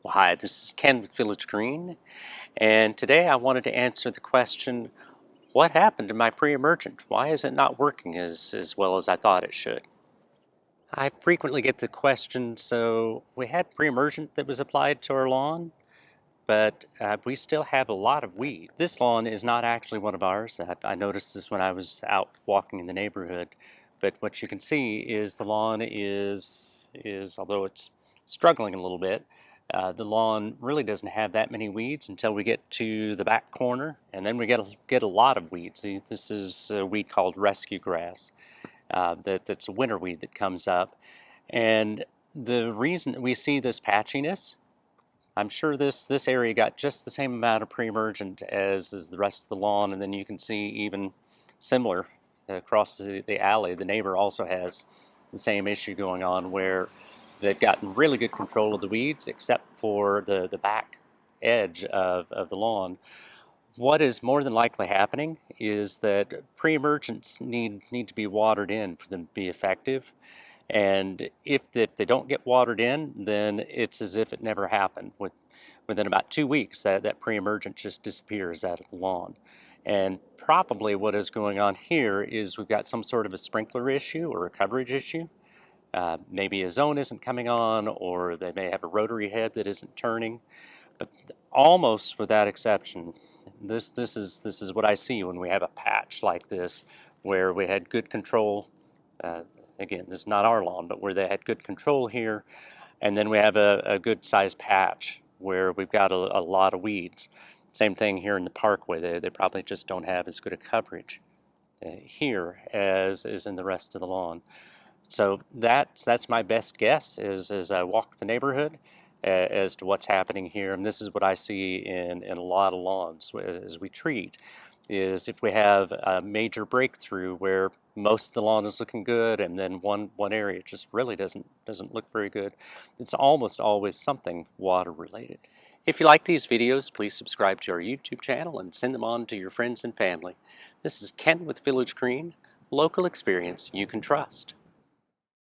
Well, hi, this is Ken with Village Green, and today I wanted to answer the question, what happened to my pre-emergent? Why is it not working as well as I thought it should? I frequently get the question, so we had pre-emergent that was applied to our lawn, but we still have a lot of weed. This lawn is not actually one of ours. I noticed this when I was out walking in the neighborhood, but what you can see is the lawn is although it's struggling a little bit, the lawn really doesn't have that many weeds until we get to the back corner, and then we get a lot of weeds. This is a weed called rescue grass. That's a winter weed that comes up, and the reason that we see this patchiness, I'm sure this area got just the same amount of pre-emergent as the rest of the lawn, and then you can see even similar across the alley. The neighbor also has the same issue going on where they've gotten really good control of the weeds except for the back edge of the lawn. What is more than likely happening is that pre-emergents need to be watered in for them to be effective. And if they don't get watered in, then it's as if it never happened. Within about 2 weeks, that pre-emergent just disappears out of the lawn. And probably what is going on here is we've got some sort of a sprinkler issue or a coverage issue. Maybe a zone isn't coming on, or they may have a rotary head that isn't turning. But almost without exception, this is what I see when we have a patch like this, where we had good control. Uh, Again, this is not our lawn, but where they had good control here, and then we have a good sized patch where we've got a lot of weeds. Same thing here in the parkway. They probably just don't have as good a coverage here as is in the rest of the lawn. So that's my best guess as I walk the neighborhood as to what's happening here. And this is what I see in a lot of lawns as we treat, is if we have a major breakthrough where most of the lawn is looking good and then one area just really doesn't look very good, it's almost always something water related. If you like these videos, please subscribe to our YouTube channel and send them on to your friends and family. This is Ken with Village Green, local experience you can trust.